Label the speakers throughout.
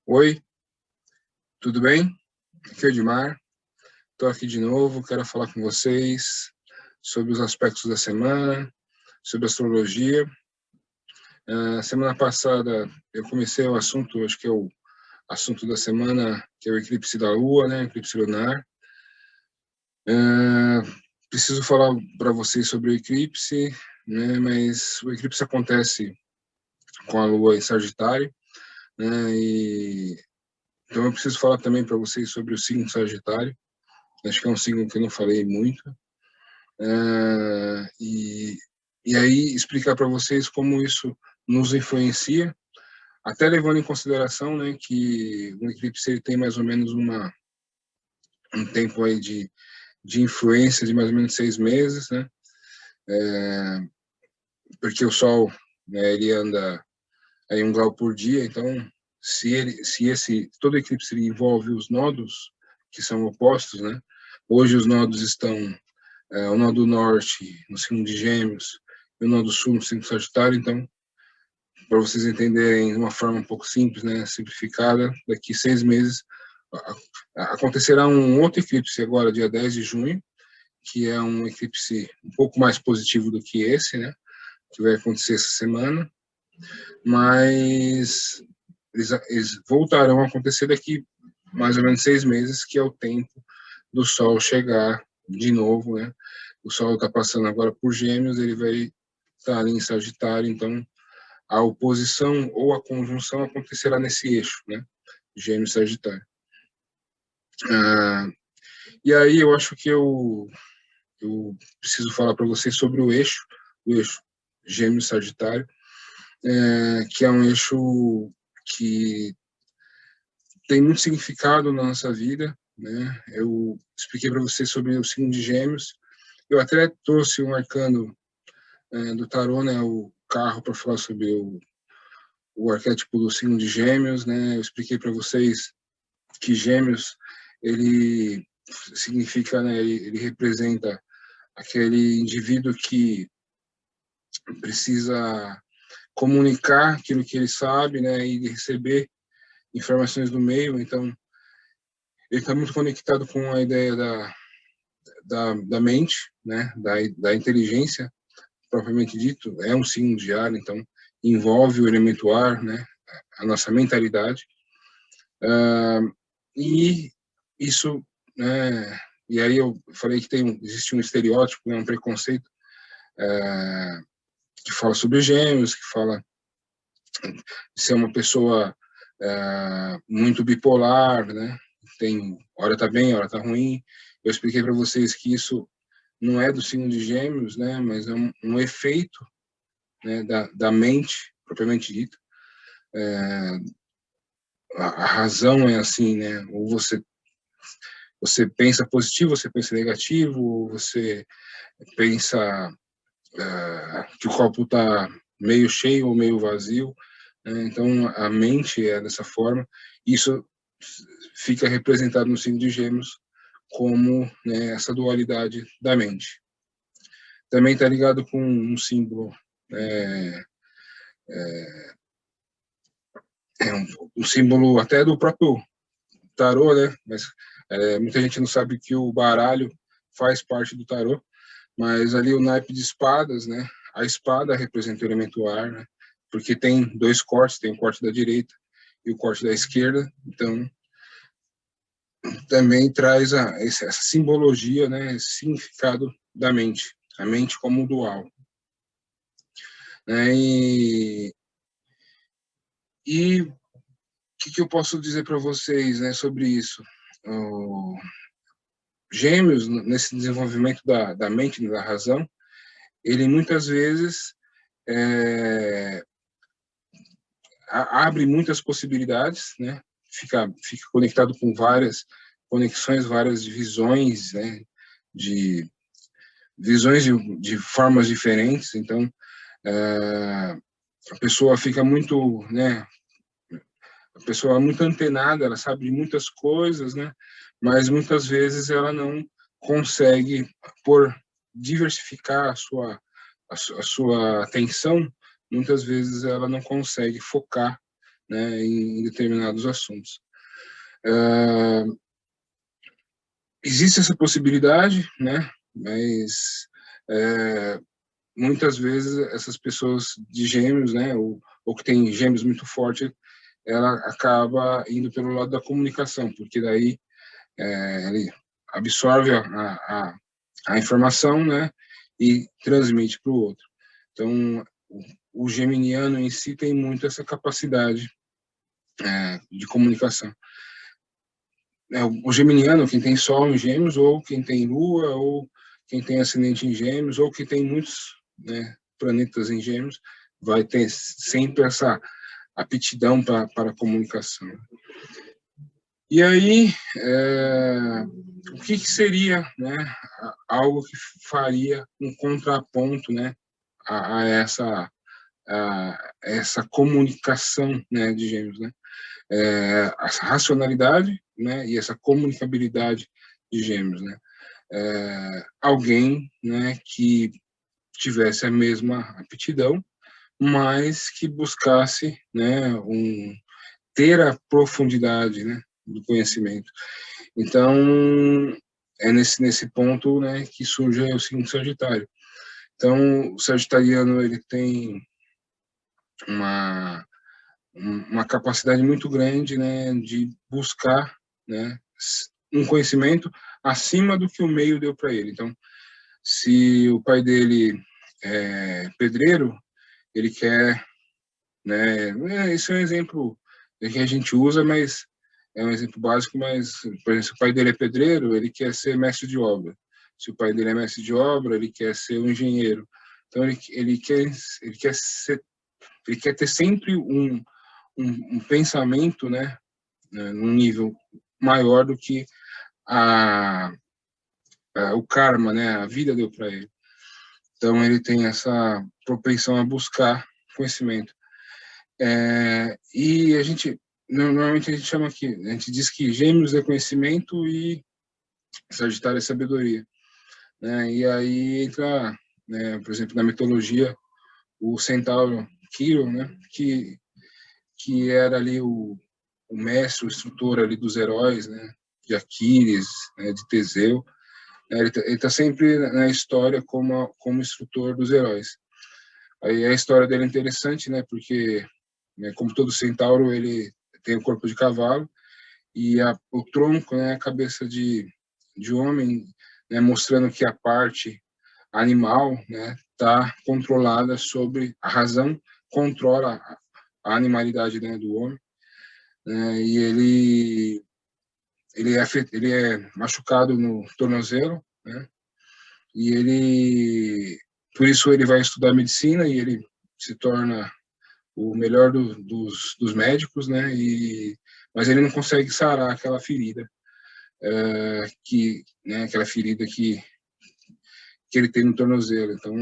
Speaker 1: Oi, tudo bem? Aqui é o Edmar. Estou aqui de novo. Quero falar com vocês sobre os aspectos da semana, sobre astrologia. Semana passada eu comecei o assunto, acho que é o assunto da semana, que é o eclipse da Lua, né? Eclipse lunar. Preciso falar para vocês sobre o eclipse, né? Mas o eclipse acontece com a Lua em Sagitário, né? Então eu preciso falar também para vocês sobre o signo Sagitário. Acho que é um signo que eu não falei muito. E, e aí explicar para vocês como isso nos influencia, até levando em consideração, né, que o eclipse ele tem mais ou menos um tempo aí de influência de mais ou menos 6 meses, né, porque o Sol, né, ele anda aí 1 grau por dia, então se todo eclipse ele envolve os nodos que são opostos, né, hoje os nodos estão o nodo norte no signo de Gêmeos e o nodo sul no signo de Sagitário. Então, para vocês entenderem de uma forma um pouco simples, né, simplificada, daqui 6 meses acontecerá um outro eclipse agora, dia 10 de junho, que é um eclipse um pouco mais positivo do que esse, né, que vai acontecer essa semana, mas eles voltarão a acontecer daqui mais ou menos 6 meses, que é o tempo do Sol chegar de novo, né? O Sol está passando agora por Gêmeos, ele vai estar ali em Sagitário, então a oposição ou a conjunção acontecerá nesse eixo, né? Gêmeos-Sagitário. E aí eu acho que eu preciso falar para vocês sobre o eixo Gêmeos-Sagitário, que é um eixo que tem muito significado na nossa vida, né? Eu expliquei para vocês sobre o signo de Gêmeos. Eu até trouxe um arcano do tarô, né? O carro, para falar sobre o arquétipo do signo de Gêmeos, né? Eu expliquei para vocês que Gêmeos ele significa, né? Ele representa aquele indivíduo que precisa comunicar aquilo que ele sabe, né? E receber informações do meio. Então ele está muito conectado com a ideia da mente, né, da inteligência, propriamente dito, é um signo de ar, então envolve o elemento ar, né, a nossa mentalidade, e isso, né, e aí eu falei que existe um estereótipo, né, um preconceito que fala sobre gêmeos, que fala de ser uma pessoa muito bipolar, né, tem hora tá bem, hora tá ruim. Eu expliquei para vocês que isso não é do signo de Gêmeos, né, mas é um efeito, né, da mente, propriamente dita. A razão é assim, né, ou você pensa positivo, você pensa negativo, ou você pensa que o copo está meio cheio ou meio vazio, né, então a mente é dessa forma. Isso fica representado no signo de Gêmeos como, né, essa dualidade da mente. Também está ligado com um símbolo, um símbolo até do próprio tarô, né? Mas muita gente não sabe que o baralho faz parte do tarô, mas ali o naipe de espadas, né? A espada representa o elemento ar, né? Porque tem dois cortes, tem o corte da direita e o corte da esquerda, então também traz essa simbologia, né? Esse significado da mente, a mente como dual, né? E o que eu posso dizer para vocês, né, sobre isso? O Gêmeos, nesse desenvolvimento da mente, da razão, ele muitas vezes é, abre muitas possibilidades, né? Fica conectado com várias conexões, várias visões, né? De visões de formas diferentes. Então, a pessoa fica muito, né? A pessoa é muito antenada, ela sabe de muitas coisas, né? Mas muitas vezes ela não consegue, por diversificar a sua atenção, muitas vezes ela não consegue focar, né, em determinados assuntos. Existe essa possibilidade, né, mas muitas vezes essas pessoas de gêmeos, né, ou que tem gêmeos muito fortes, ela acaba indo pelo lado da comunicação, porque daí ele absorve a informação, né, e transmite para o outro. Então, o geminiano em si tem muito essa capacidade de comunicação. O geminiano, quem tem Sol em Gêmeos, ou quem tem Lua, ou quem tem ascendente em Gêmeos, ou que tem muitos, né, planetas em Gêmeos, vai ter sempre essa aptidão para a comunicação. E aí, o que seria, né, algo que faria um contraponto, né, a essa comunicação, né, de Gêmeos, né? Essa racionalidade, né, e essa comunicabilidade de Gêmeos, né? Alguém, né, que tivesse a mesma aptidão, mas que buscasse, né, ter a profundidade, né, do conhecimento. Então, é nesse ponto, né, que surge o signo Sagitário. Então, o sagitariano, ele tem uma capacidade muito grande, né, de buscar, né, um conhecimento acima do que o meio deu para ele. Então, se o pai dele é pedreiro, ele quer, né, esse é um exemplo que a gente usa, mas é um exemplo básico, mas, por exemplo, se o pai dele é pedreiro, ele quer ser mestre de obra. Se o pai dele é mestre de obra, ele quer ser um engenheiro. Então, ele quer ter sempre um pensamento, né, num nível maior do que o karma, né, a vida deu para ele. Então, ele tem essa propensão a buscar conhecimento. E normalmente a gente chama aqui, a gente diz que Gêmeos é conhecimento e Sagitário é sabedoria, né? E aí entra, né, por exemplo, na mitologia, o centauro Quirón, né, que era ali o mestre, o instrutor ali dos heróis, né, de Aquiles, né, de Teseu. Ele tá sempre na história como instrutor dos heróis. Aí a história dele é interessante, né, porque, né, como todo centauro, ele tem o corpo de cavalo e o tronco, né, a cabeça de homem, né, mostrando que a parte animal, né, tá controlada sobre a razão, controla a animalidade, né, do homem, né, e ele é machucado no tornozelo, né, e por isso ele vai estudar medicina e ele se torna o melhor dos médicos, né, mas ele não consegue sarar aquela ferida, né, aquela ferida que ele tem no tornozelo. Então,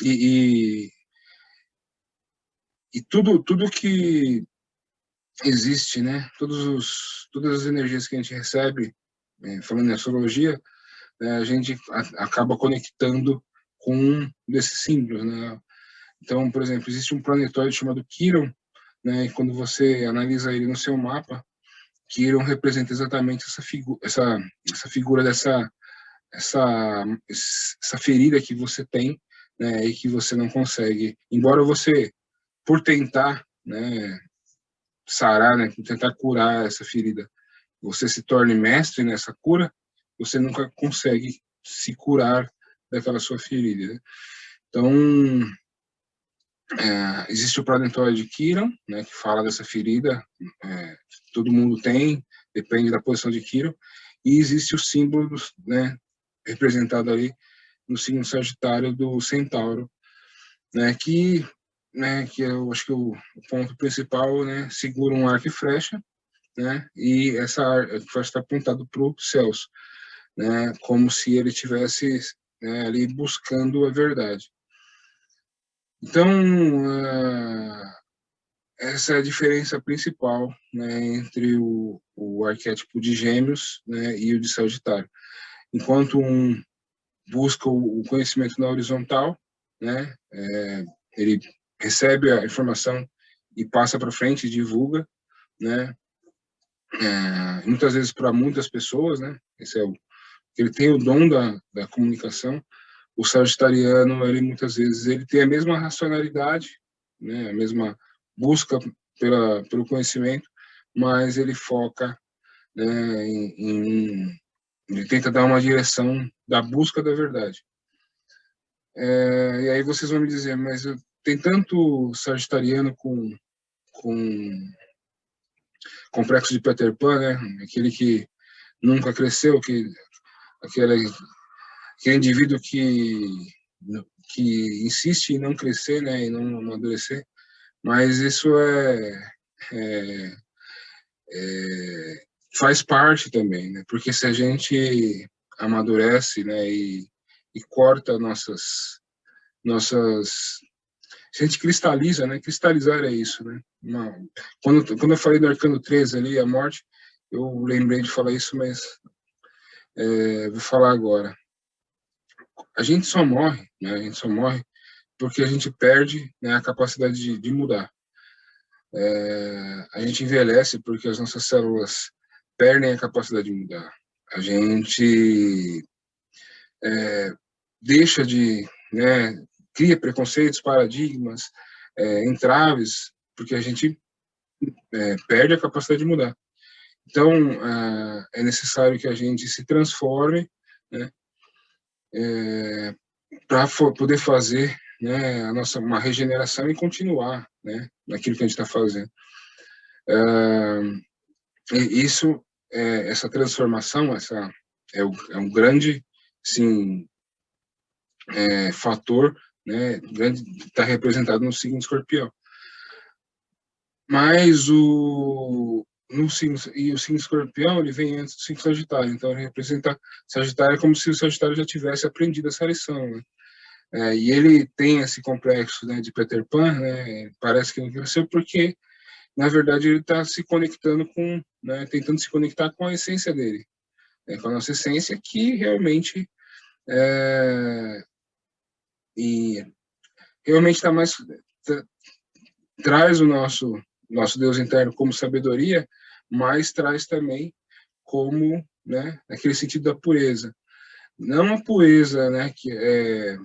Speaker 1: e, e tudo que existe, né, todas as energias que a gente recebe, falando em astrologia, né, a gente acaba conectando com um desses símbolos, né? Então, por exemplo, existe um planetóide chamado Quirón, né, e quando você analisa ele no seu mapa, Quirón representa exatamente essa figura essa ferida que você tem, né, e que você não consegue, embora você, por tentar, né, sarar, né, por tentar curar essa ferida, você se torne mestre nessa cura, você nunca consegue se curar daquela sua ferida, né? Então, existe o planetóide Quirón, né, que fala dessa ferida, todo mundo tem, depende da posição de Quirón, e existe o símbolo, né, representado ali no signo Sagitário do Centauro, né, que eu acho que o ponto principal, né, segura um arco e flecha, né, e essa arco e flecha está apontado para os céus, né, como se ele tivesse, né, ali buscando a verdade. Então, essa é a diferença principal, né, entre o arquétipo de Gêmeos, né, e o de Sagitário. Enquanto um busca o conhecimento na horizontal, né, ele recebe a informação e passa para frente, divulga, né? Muitas vezes para muitas pessoas, né? Ele tem o dom da comunicação. O sagitariano, ele muitas vezes ele tem a mesma racionalidade, né? A mesma busca pelo conhecimento, mas ele foca, né, ele tenta dar uma direção da busca da verdade. E aí vocês vão me dizer, mas tem tanto sagitariano com complexo de Peter Pan, né? Aquele que nunca cresceu, aquele indivíduo que insiste em não crescer, né, e não amadurecer, mas isso faz parte também, né? Porque se a gente amadurece, né, e corta se a gente cristaliza, né? Cristalizar é isso, né? Quando eu falei do Arcano 13 ali, a morte, eu lembrei de falar isso, mas vou falar agora. A gente só morre, né? A gente só morre porque a gente perde, né, a capacidade de mudar. A gente envelhece porque as nossas células perdem a capacidade de mudar. A gente deixa de, né, cria preconceitos, paradigmas, entraves, porque a gente perde a capacidade de mudar. Então, é necessário que a gente se transforme, né, para poder fazer, né, uma regeneração e continuar, né, naquilo que a gente está fazendo. Isso, essa transformação, é um grande, sim, fator, né, grande, está representado no signo Escorpião. Mas o signo Escorpião, ele vem antes do signo Sagitário, então ele representa Sagitário como se o Sagitário já tivesse aprendido essa lição, né? E ele tem esse complexo, né, de Peter Pan, né, parece que não cresceu porque, na verdade, ele está se conectando né, tentando se conectar com a essência dele, né, com a nossa essência que realmente e realmente está mais traz o nosso Deus interno como sabedoria, mas traz também como, né, aquele sentido da pureza, não a pureza, né, que é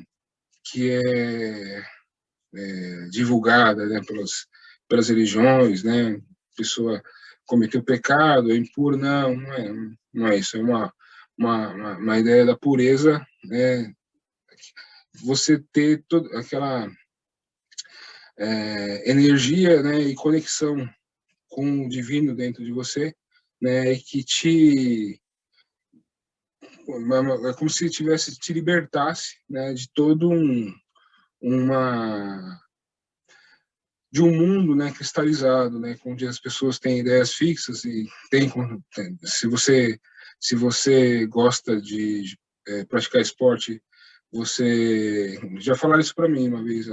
Speaker 1: divulgada, né, pelas religiões, né, a pessoa cometeu pecado, é impuro, não é isso, é uma ideia da pureza, né, você ter toda aquela energia, né, e conexão com o divino dentro de você, né, e que é como se te libertasse, né, de todo uma de um mundo, né, cristalizado, né, onde as pessoas têm ideias fixas e se você gosta de praticar esporte, você já falaram isso para mim uma vez,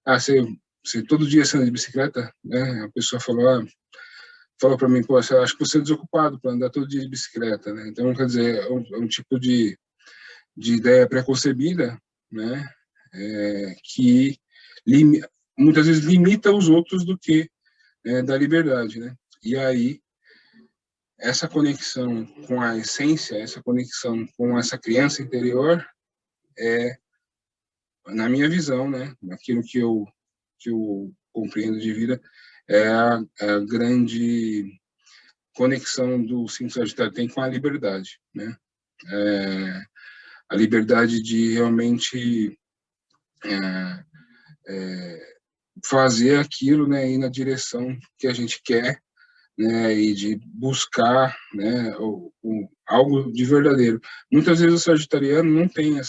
Speaker 1: você todo dia você anda de bicicleta, né? A pessoa falou para mim, pô, eu acho que você é desocupado para andar todo dia de bicicleta, né? Então, quer dizer, é um tipo de ideia preconcebida, né? Que muitas vezes limita os outros do que da liberdade, né? E aí, essa conexão com a essência, essa conexão com essa criança interior na minha visão, né? Naquilo que eu compreendo de vida, a grande conexão do signo Sagitário tem com a liberdade, né? A liberdade de realmente fazer aquilo, né, ir na direção que a gente quer, né, e de buscar, né, algo de verdadeiro. Muitas vezes o sagitariano não tem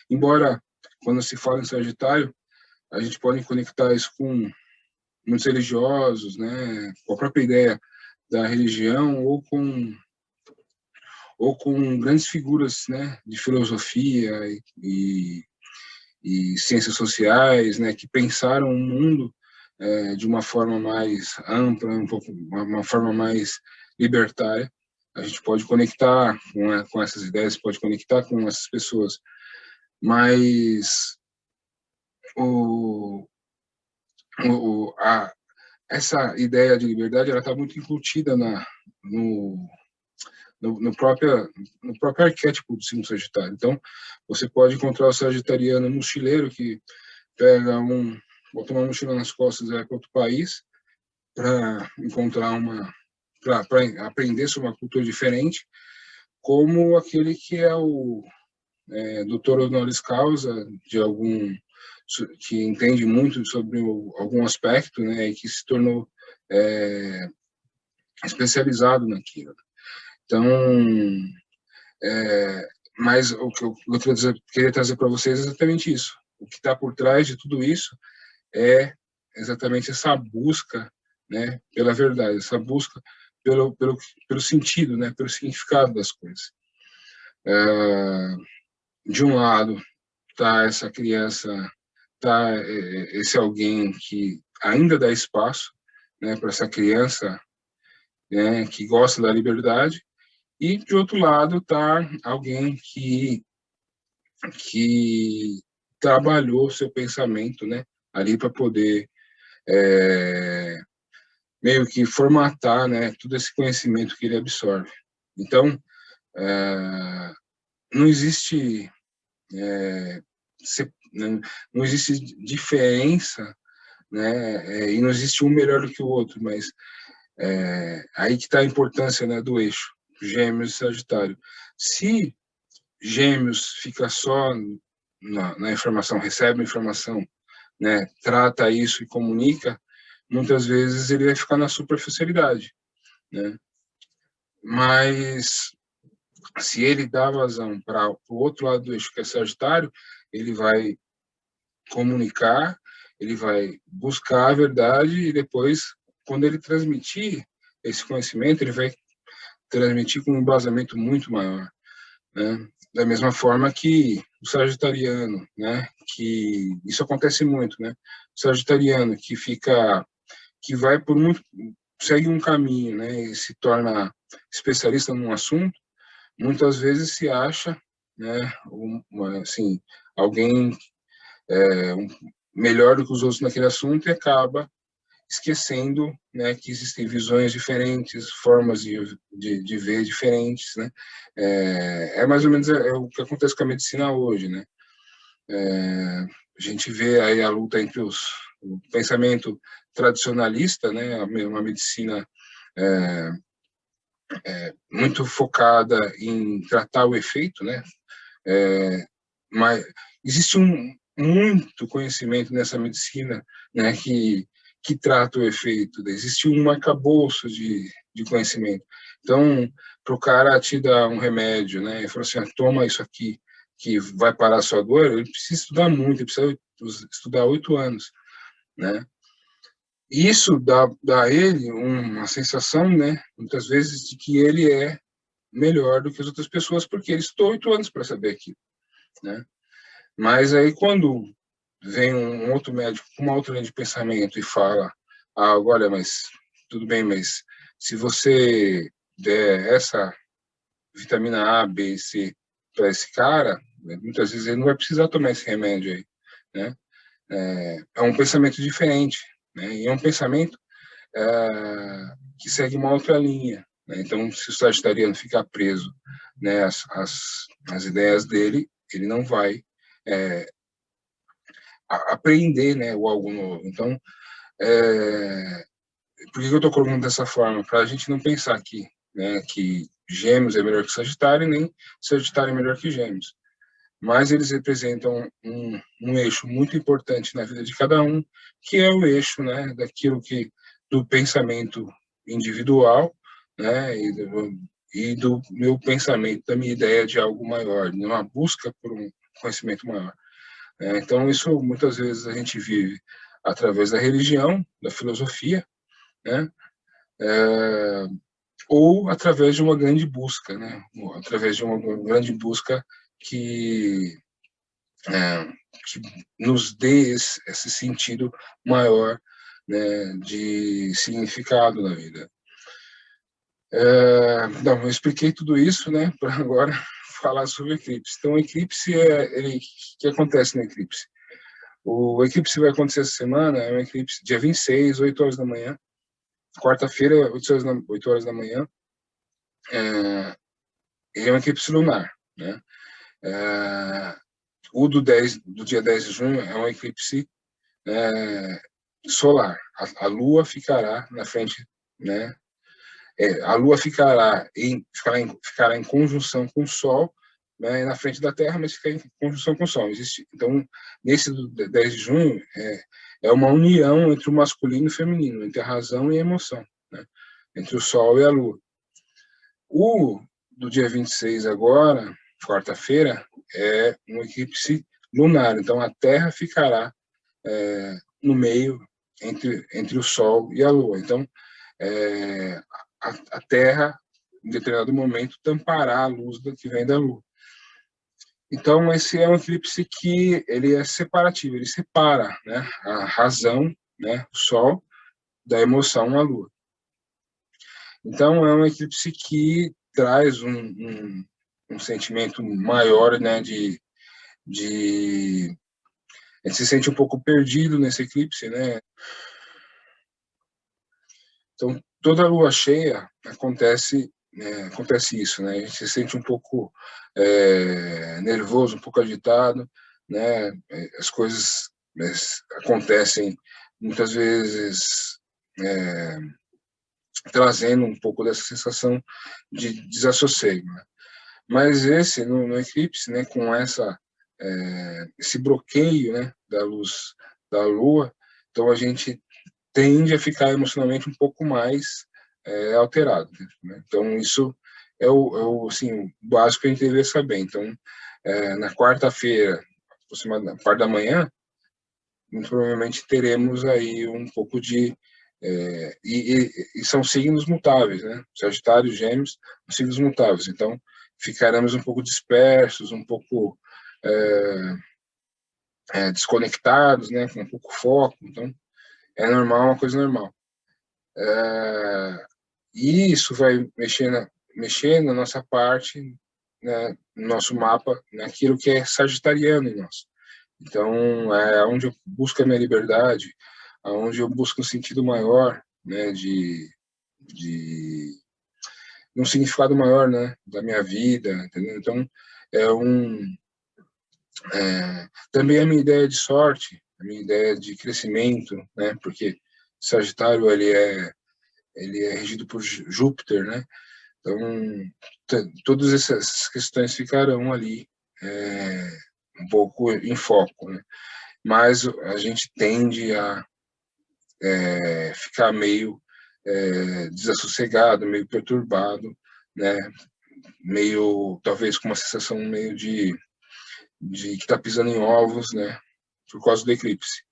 Speaker 1: embora quando se fala em Sagitário, a gente pode conectar isso com muitos religiosos, né, com a própria ideia da religião ou com grandes figuras, né, de filosofia e ciências sociais, né, que pensaram o mundo de uma forma mais ampla, uma forma mais libertária. A gente pode conectar com essas ideias, pode conectar com essas pessoas, mas essa ideia de liberdade, ela está muito incutida no, no próprio arquétipo do signo Sagitário. Então, você pode encontrar o sagitariano mochileiro que pega bota uma mochila nas costas e vai para outro país para encontrar para aprender sobre uma cultura diferente, como aquele que é o doutor honoris causa que entende muito sobre algum aspecto, né, e que se tornou especializado naquilo. Então, mas o que eu queria trazer para vocês é exatamente isso. O que está por trás de tudo isso é exatamente essa busca, né, pela verdade, essa busca pelo sentido, né, pelo significado das coisas. De um lado está essa criança, está esse alguém que ainda dá espaço, né, para essa criança, né, que gosta da liberdade, e de outro lado está alguém que trabalhou seu pensamento, né, ali para poder meio que formatar, né, todo esse conhecimento que ele absorve. Então, não existe não existe diferença, né, e não existe um melhor do que o outro, mas aí que está a importância, né, do eixo Gêmeos e Sagitário. Se Gêmeos fica só na informação, recebe a informação, né, trata isso e comunica, muitas vezes ele vai ficar na superficialidade, né? Mas se ele dá vazão para o outro lado do eixo, que é Sagitário, ele vai comunicar, ele vai buscar a verdade e depois, quando ele transmitir esse conhecimento, ele vai transmitir com um embasamento muito maior, né? Da mesma forma que o sagitariano, né, que isso acontece muito, né? O sagitariano que vai por muito, segue um caminho, né, e se torna especialista num assunto, muitas vezes se acha, né, assim, alguém melhor do que os outros naquele assunto e acaba esquecendo, né, que existem visões diferentes, formas de ver diferentes, né? Mais ou menos o que acontece com a medicina hoje, né? A gente vê aí a luta entre o pensamento tradicionalista, né, uma medicina muito focada em tratar o efeito, né? Mas existe muito conhecimento nessa medicina, né, que trata o efeito. Existe um arcabouço de conhecimento. Então, para o cara te dar um remédio, né, e falar assim, toma isso aqui, que vai parar a sua dor, ele precisa estudar muito, ele precisa estudar 8 anos, né? Isso dá a ele uma sensação, né, muitas vezes, de que ele é melhor do que as outras pessoas, porque ele estudou 8 anos para saber aquilo, né? Mas aí quando vem um outro médico com uma outra linha de pensamento e fala, olha, mas tudo bem, mas se você der essa vitamina A, B e C para esse cara, muitas vezes ele não vai precisar tomar esse remédio aí, né? É um pensamento diferente, né? E é um pensamento que segue uma outra linha, né? Então, se o sagitariano ficar preso, né, às ideias dele, ele não vai aprender, né, o algo novo. Então, por que eu estou colocando dessa forma? Para a gente não pensar aqui, né, que Gêmeos é melhor que Sagitário, nem Sagitário é melhor que Gêmeos. Mas eles representam um eixo muito importante na vida de cada um, que é o eixo, né, do pensamento individual, né, e do meu pensamento, da minha ideia de algo maior, de uma busca por um conhecimento maior. Então, isso muitas vezes a gente vive através da religião, da filosofia, né? Ou através de uma grande busca, né? Através de uma grande busca que, que nos dê esse sentido maior, né, de significado na vida. Não, eu expliquei tudo isso, né, para agora falar sobre eclipse. Então, o eclipse o que acontece no eclipse? O eclipse vai acontecer essa semana, é um eclipse dia 26, 8 horas da manhã, quarta-feira, 8 horas da manhã, é um eclipse lunar, né? O do dia 10 de junho é um eclipse solar. A Lua ficará na frente, né? A Lua ficará em conjunção com o Sol, né, na frente da Terra, mas fica em conjunção com o Sol. Então, nesse do 10 de junho, é uma união entre o masculino e o feminino, entre a razão e a emoção, né? Entre o Sol e a Lua. O do dia 26 agora, quarta-feira, é um eclipse lunar. Então, a Terra ficará no meio entre o Sol e a Lua. Então, a Terra, em determinado momento, tampará a luz que vem da Lua. Então, esse é um eclipse que ele é separativo, ele separa, né, a razão, né, o Sol, da emoção, a Lua. Então, é um eclipse que traz um sentimento maior, né, a gente se sente um pouco perdido nesse eclipse, né? Então, toda lua cheia acontece isso, né? A gente se sente um pouco nervoso, um pouco agitado, né? As coisas acontecem muitas vezes trazendo um pouco dessa sensação de desassossego, né? Mas no eclipse, né, com esse bloqueio, né, da luz da lua, então a gente tende a ficar emocionalmente um pouco mais alterado, né? Então, isso assim, o básico que a gente deveria saber. Então, na quarta-feira, aproximadamente na parte da manhã, muito provavelmente teremos aí um pouco de... e são signos mutáveis, né? Sagitário e Gêmeos são signos mutáveis. Então, ficaremos um pouco dispersos, um pouco desconectados, né? Com um pouco foco. Então, é normal, uma coisa normal. E isso vai mexer na nossa parte, né, no nosso mapa, naquilo que é sagitariano em nós. Então, é onde eu busco a minha liberdade, onde eu busco um sentido maior, né, de um significado maior, né, da minha vida, entendeu? Então, também a minha ideia de sorte, a minha ideia de crescimento, né, porque Sagitário ele é regido por Júpiter, né? Então, todas essas questões ficarão ali um pouco em foco, né? Mas a gente tende a ficar meio desassossegado, meio perturbado, né? Meio, talvez com uma sensação meio de que está pisando em ovos, né? Por causa do eclipse.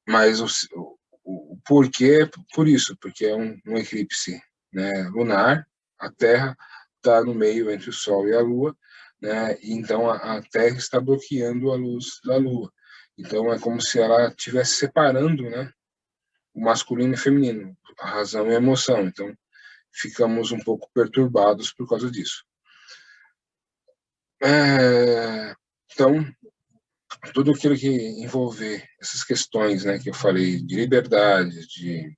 Speaker 1: Mas o porquê é por isso, porque é um eclipse, né, lunar, a Terra está no meio entre o Sol e a Lua, né, e então a Terra está bloqueando a luz da Lua. Então é como se ela estivesse separando, né, o masculino e o feminino, a razão e a emoção. Então ficamos um pouco perturbados por causa disso. Então, tudo aquilo que envolver essas questões, né, que eu falei, de liberdade, de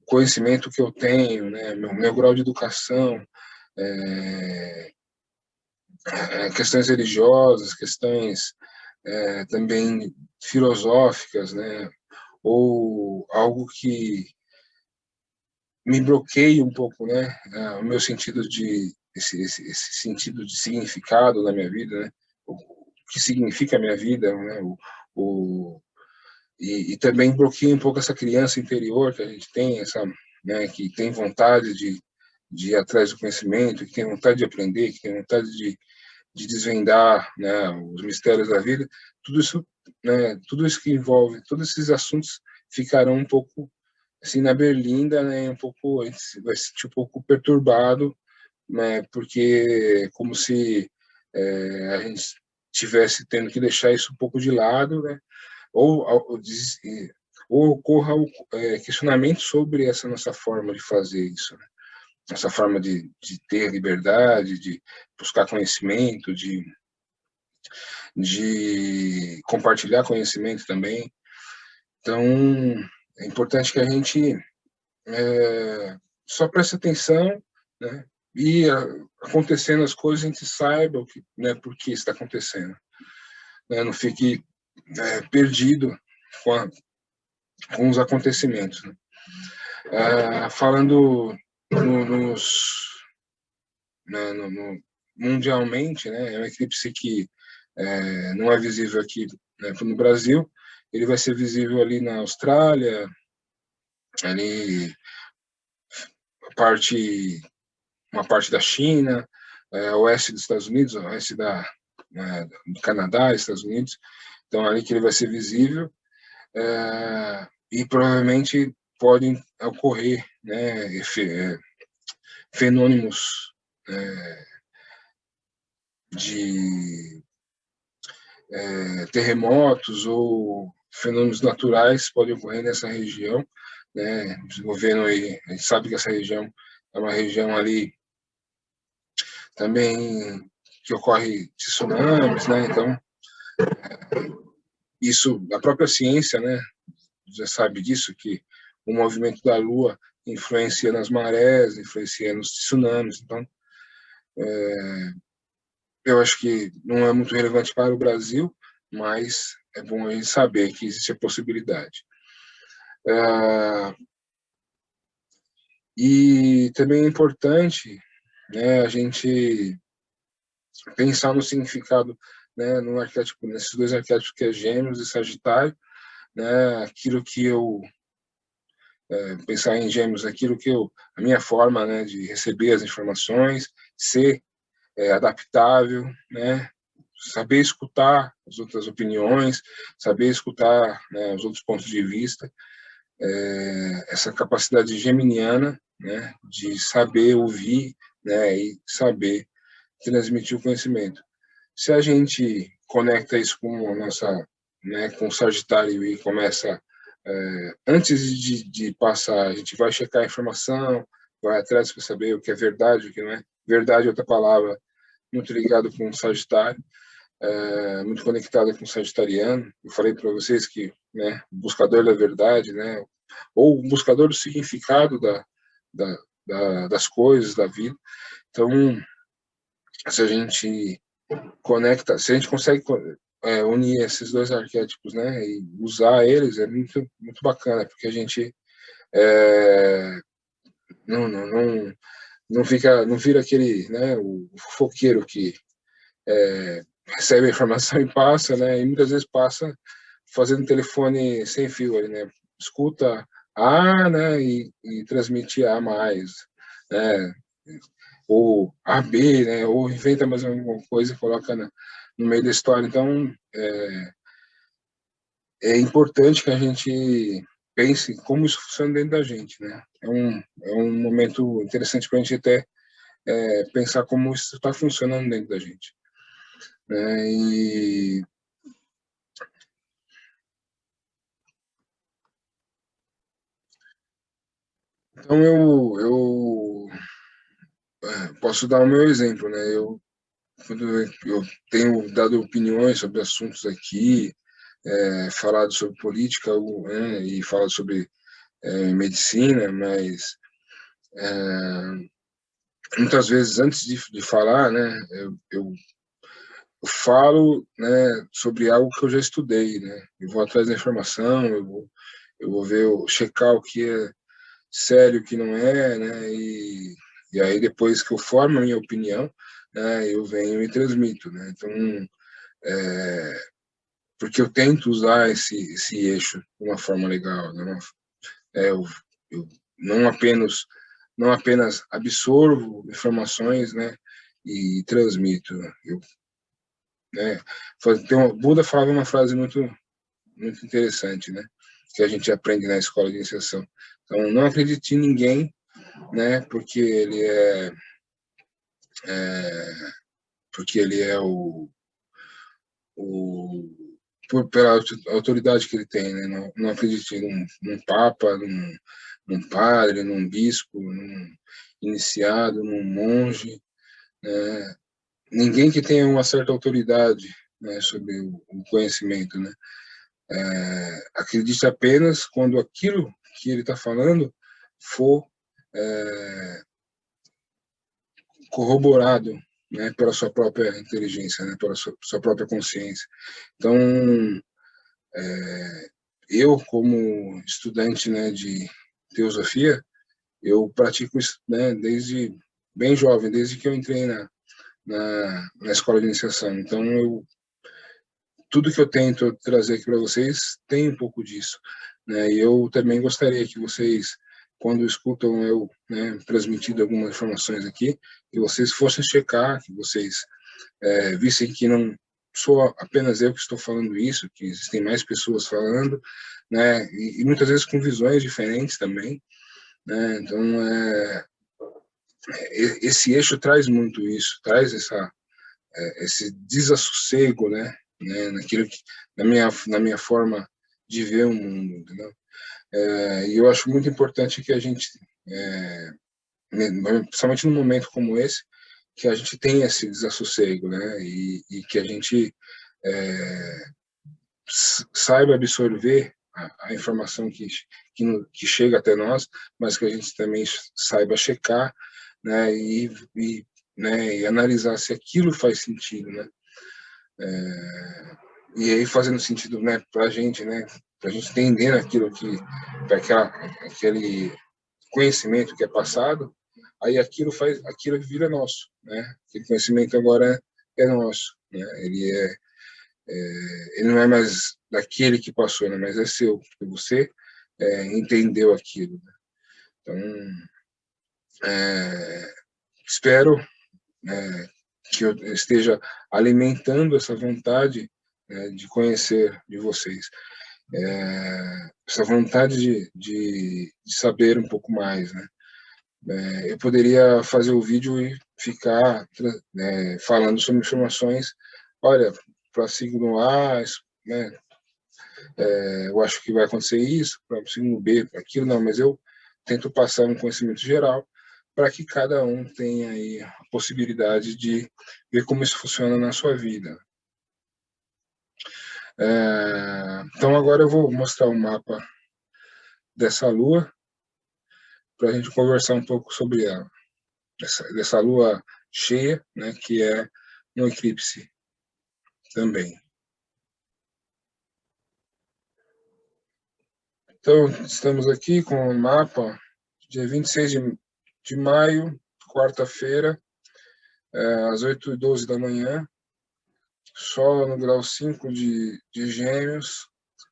Speaker 1: conhecimento que eu tenho, né, meu grau de educação, questões religiosas, questões também filosóficas, né, ou algo que me bloqueia um pouco, né, o meu sentido esse sentido de significado na minha vida, né, o que significa a minha vida, né, e também bloqueia um pouco essa criança interior que a gente tem, né, que tem vontade de ir atrás do conhecimento, que tem vontade de aprender, que tem vontade de desvendar, né, os mistérios da vida. Tudo isso, né, tudo isso que envolve, todos esses assuntos ficarão um pouco assim na berlinda, né, um pouco, vai se sentir um pouco perturbado, né, porque como se a gente tivesse tendo que deixar isso um pouco de lado, né, ou, ou ocorra questionamento sobre essa nossa forma de fazer isso, né? Essa forma de ter liberdade, de buscar conhecimento, de compartilhar conhecimento também. Então, é importante que a gente só preste atenção, né? E acontecendo as coisas, a gente saiba o que, né, por que está acontecendo. Né? Não fique perdido com os acontecimentos. Né? Falando mundialmente, né, é um eclipse que não é visível aqui, né, no Brasil, ele vai ser visível ali na Austrália, ali uma parte da China, oeste dos Estados Unidos, oeste do Canadá, Estados Unidos, então ali que ele vai ser visível, e provavelmente podem ocorrer, né, fenômenos de terremotos ou fenômenos naturais podem ocorrer nessa região, né, desenvolvendo aí, a gente sabe que essa região é uma região ali também que ocorre tsunamis, né, então isso, a própria ciência, né, já sabe disso, que o movimento da Lua influencia nas marés, influencia nos tsunamis, então eu acho que não é muito relevante para o Brasil, mas é bom a gente saber que existe a possibilidade. E também é importante, né, a gente pensar no significado, né, no arquétipo, nesses dois arquétipos que é Gêmeos e Sagitário, né, aquilo que eu pensar em Gêmeos, aquilo que a minha forma, né, de receber as informações, ser adaptável, né, saber escutar as outras opiniões, saber escutar, né, os outros pontos de vista, essa capacidade geminiana, né, de saber ouvir, né, e saber transmitir o conhecimento. Se a gente conecta isso com a nossa, né, com o Sagitário e começa antes de passar, a gente vai checar a informação, vai atrás para saber o que é verdade, o que não é. Verdade é outra palavra muito ligado com o Sagitário, muito conectada com o Sagitariano. Eu falei para vocês que, né, o buscador da verdade, né, ou o buscador do significado das coisas, da vida. Então, se a gente conecta, se a gente consegue unir esses dois arquétipos, né, e usar eles, é muito, muito bacana, porque a gente não fica, não vira aquele, né, o fofoqueiro que recebe a informação e passa, né, e muitas vezes passa fazendo telefone sem fio ali, né, escuta A, né, e transmite A mais, né, ou AB, né, ou inventa mais alguma coisa e coloca no meio da história. Então, é importante que a gente pense como isso funciona dentro da gente, né? É um momento interessante para a gente até pensar como isso está funcionando dentro da gente, né? Então eu posso dar o meu exemplo, né? Quando eu tenho dado opiniões sobre assuntos aqui, falado sobre política, né, e falado sobre medicina, mas muitas vezes antes de falar, né, eu falo, né, sobre algo que eu já estudei, né? Eu vou atrás da informação, eu vou ver, checar o que é sério, o que não é, né? E aí depois que eu formo a minha opinião, né, eu venho e transmito, né? Então, porque eu tento usar esse eixo de uma forma legal, né? Eu não apenas absorvo informações, né, e transmito. Né, Buda falava uma frase muito, muito interessante, né, que a gente aprende na escola de iniciação. Então, não acredite em ninguém, né, porque ele é o pela autoridade que ele tem, né? Não acredite num papa, num padre, num bispo, num iniciado, num monge, né? Ninguém que tenha uma certa autoridade, né, sobre o conhecimento, né? Acredite apenas quando aquilo que ele está falando for corroborado, né, pela sua própria inteligência, né, pela sua própria consciência. Então, eu, como estudante, né, de teosofia, eu pratico isso, né, desde bem jovem, desde que eu entrei na escola de iniciação. Então, tudo que eu tento trazer aqui para vocês tem um pouco disso, né? E eu também gostaria que vocês, quando escutam eu, né, transmitindo algumas informações aqui, que vocês fossem checar, que vocês vissem que não sou apenas eu que estou falando isso, que existem mais pessoas falando, né? E muitas vezes com visões diferentes também, né? Então, esse eixo traz muito isso, traz esse desassossego, né, naquilo que, na minha forma de ver o mundo, entendeu? E eu acho muito importante que a gente, principalmente num momento como esse, que a gente tenha esse desassossego, né, e que a gente saiba absorver a informação que chega até nós, mas que a gente também saiba checar, né, né, e analisar se aquilo faz sentido, né? E aí fazendo sentido, né, para a gente, né, para a gente entender aquilo aquele conhecimento que é passado, aí aquilo vira nosso, né? Aquele conhecimento agora é nosso, né? Ele não é mais daquele que passou, né, mas é seu, porque você entendeu aquilo, né? Então, espero que eu esteja alimentando essa vontade, né, de conhecer de vocês, essa vontade de saber um pouco mais, né? Eu poderia fazer o vídeo e ficar falando sobre informações, olha, para signo A, né, eu acho que vai acontecer isso, para signo B, aquilo, não, mas eu tento passar um conhecimento geral para que cada um tenha aí a possibilidade de ver como isso funciona na sua vida. Então agora eu vou mostrar o mapa dessa lua para a gente conversar um pouco sobre ela, dessa lua cheia, né, que é um eclipse também. Então, estamos aqui com o mapa, dia 26 de maio, quarta-feira, às 8h12 da manhã, Sol no grau 5 de Gêmeos,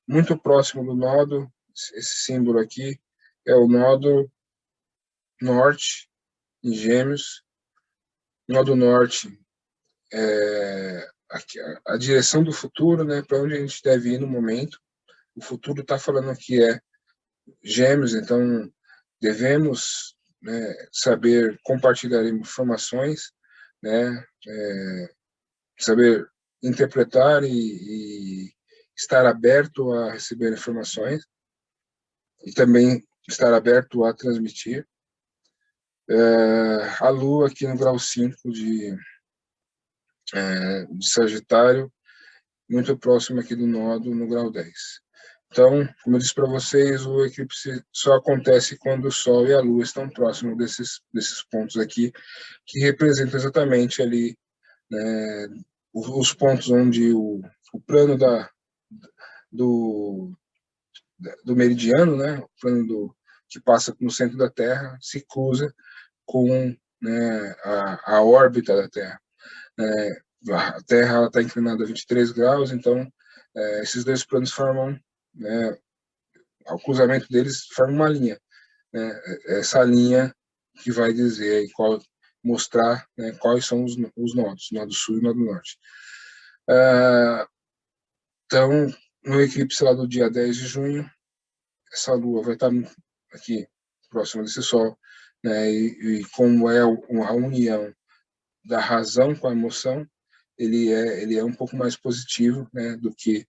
Speaker 1: muito próximo do nodo. Esse símbolo aqui é o nodo norte, em Gêmeos. Nodo norte é a direção do futuro, né, para onde a gente deve ir no momento. O futuro está falando que é Gêmeos, então devemos, né, saber compartilhar informações, né, saber interpretar e estar aberto a receber informações e também estar aberto a transmitir. A Lua aqui no grau 5 de Sagitário, muito próximo aqui do nodo no grau 10. Então, como eu disse para vocês, o eclipse só acontece quando o Sol e a Lua estão próximos desses pontos aqui, que representam exatamente ali, né, os pontos onde o plano do, do meridiano, né, o plano que passa no centro da Terra, se cruza com, né, a órbita da Terra. A Terra está inclinada a 23 graus, então esses dois planos formam, né, o cruzamento deles forma uma linha, né, essa linha que vai dizer, mostrar, né, quais são os nodos, nodo sul e nodo norte. Então, no eclipse lá do dia 10 de junho, essa lua vai estar aqui, próxima desse Sol, né, e como é a união da razão com a emoção, ele é um pouco mais positivo, né, do que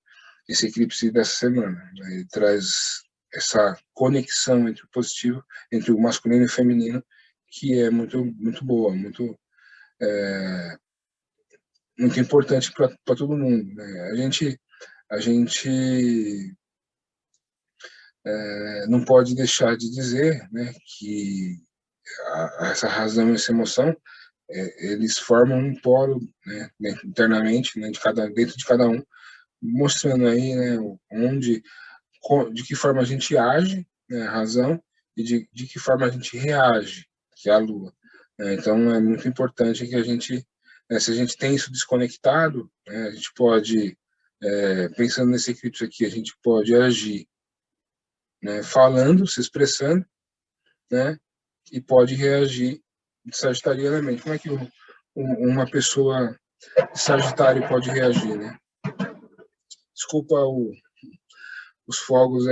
Speaker 1: esse eclipse dessa semana, né? Ele traz essa conexão entre o positivo, entre o masculino e o feminino, que é muito muito boa, muito importante para todo mundo, né? A gente não pode deixar de dizer, né, que essa razão e essa emoção, eles formam um polo, né, internamente, né, dentro de cada um, mostrando aí, né, de que forma a gente age, né, a razão, e de que forma a gente reage, que é a Lua. Então, é muito importante que a gente, se a gente tem isso desconectado, né, a gente pode, pensando nesse eclipse aqui, a gente pode agir, né, falando, se expressando, né, e pode reagir sagitarianamente. Como é que uma pessoa de Sagitário pode reagir, né? Desculpa os fogos,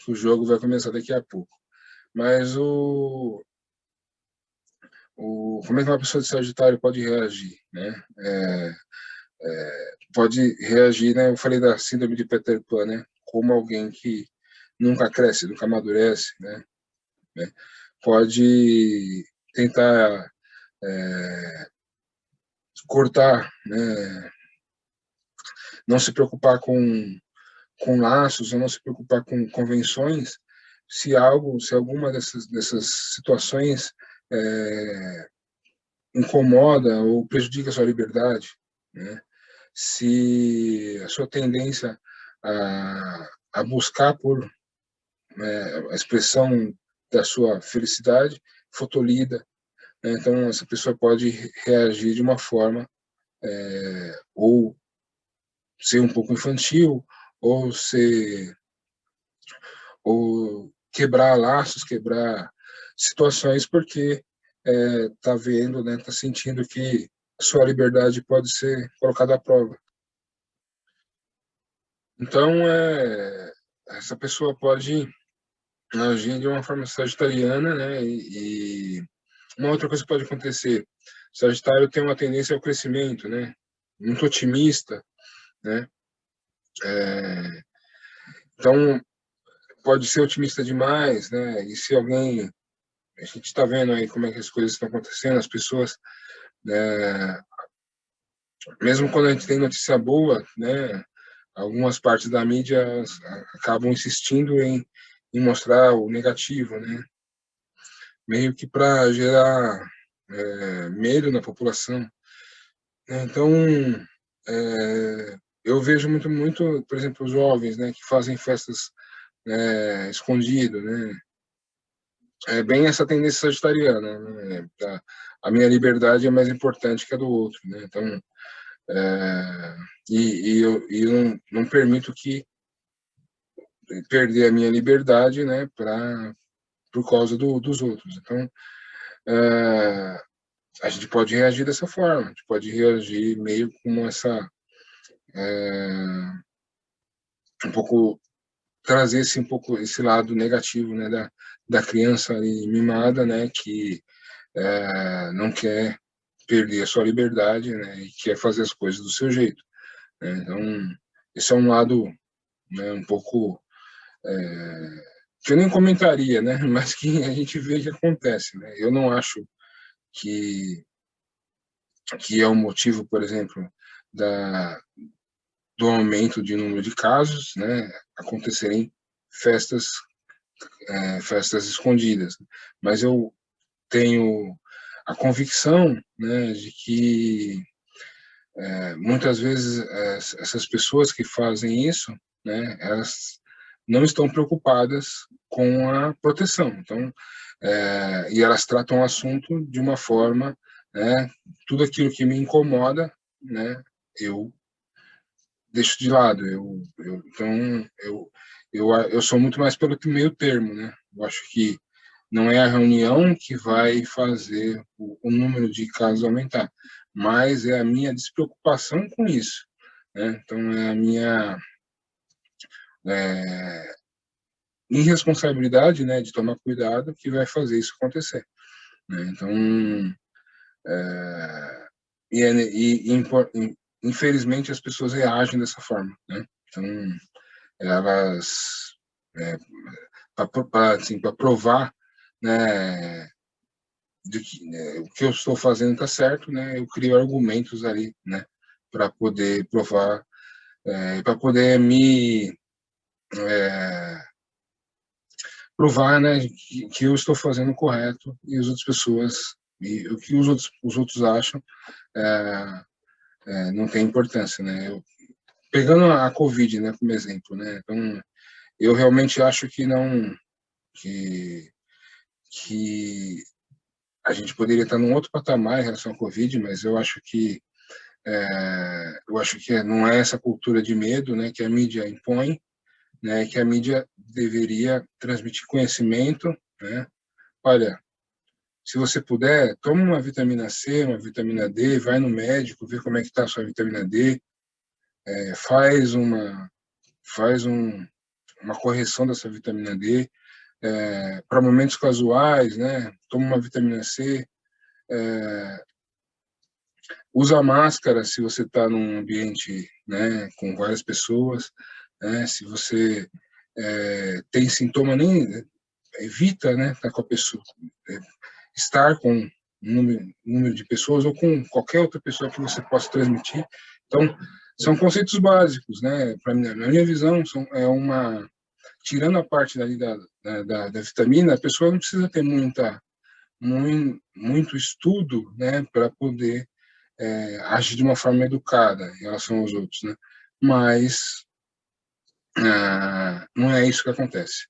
Speaker 1: que o jogo vai começar daqui a pouco. Mas como é que uma pessoa de Sagitário pode reagir, né? Pode reagir, né? Eu falei da síndrome de Peter Pan, né? Como alguém que nunca cresce, nunca amadurece, né? Pode tentar cortar, né? Não se preocupar com laços, ou não se preocupar com convenções, se alguma dessas situações incomoda ou prejudica a sua liberdade, né? Se a sua tendência a buscar por a expressão da sua felicidade for tolhida, né? Então essa pessoa pode reagir de uma forma ou ser um pouco infantil, ou ser ou quebrar laços, quebrar situações, porque está vendo, né, está sentindo que a sua liberdade pode ser colocada à prova. Então, essa pessoa pode agir de uma forma sagitariana, né, e uma outra coisa que pode acontecer, Sagitário tem uma tendência ao crescimento, né, muito otimista, né, então pode ser otimista demais, né, e se alguém, a gente está vendo aí como é que as coisas estão acontecendo, as pessoas, né, mesmo quando a gente tem notícia boa, né, algumas partes da mídia acabam insistindo em mostrar o negativo, né, meio que para gerar medo na população, né? Então, eu vejo muito, por exemplo, os jovens, né, que fazem festas escondido, né, é bem essa tendência sagitariana, né, a minha liberdade é mais importante que a do outro, né, então eu não permito que perder a minha liberdade, né, por causa dos outros. Então, a gente pode reagir dessa forma, a gente pode reagir meio como um pouco, trazer um pouco esse lado negativo, né, da criança ali mimada, né, que não quer perder a sua liberdade, né, e quer fazer as coisas do seu jeito, né? Então, esse é um lado, né, um pouco que eu nem comentaria, né, mas que a gente vê que acontece, né? Eu não acho que é um motivo, por exemplo, da do aumento de número de casos, né, acontecerem festas festas escondidas, mas eu tenho a convicção, né, de que muitas vezes essas pessoas que fazem isso, né, elas não estão preocupadas com a proteção. Então, e elas tratam o assunto de uma forma, né, tudo aquilo que me incomoda, né, eu deixo de lado. Então, eu sou muito mais pelo meio termo, né? Eu acho que não é a reunião que vai fazer o número de casos aumentar, mas é a minha despreocupação com isso, né? Então, é a minha é, irresponsabilidade, né, de tomar cuidado que vai fazer isso acontecer, né? Então, infelizmente as pessoas reagem dessa forma, né? Então, elas para assim, provar, né, de que o que eu estou fazendo está certo, né? Eu crio argumentos ali, né? Para poder provar, para poder me provar, né? Que eu estou fazendo o correto e as outras pessoas e o que os outros acham não tem importância, né? Pegando a Covid, né, como exemplo, né? Então, eu realmente acho que não que que a gente poderia estar num outro patamar em relação à Covid, mas eu acho que não é essa cultura de medo, né, que a mídia impõe, né, que a mídia deveria transmitir conhecimento, né? Olha, se você puder, toma uma vitamina C, uma vitamina D, vai no médico, vê como é que está a sua vitamina D, faz uma correção dessa vitamina D, para momentos casuais, né? Toma uma vitamina C, usa máscara se você está num ambiente, né, com várias pessoas, né? Se você tem sintoma, nem evita, né, estar com a pessoa, estar com número de pessoas ou com qualquer outra pessoa que você possa transmitir. Então, são conceitos básicos, né? Para na minha visão, tirando a parte dali da vitamina, a pessoa não precisa ter muito estudo, né, para poder agir de uma forma educada em relação aos outros, né? Mas não é isso que acontece.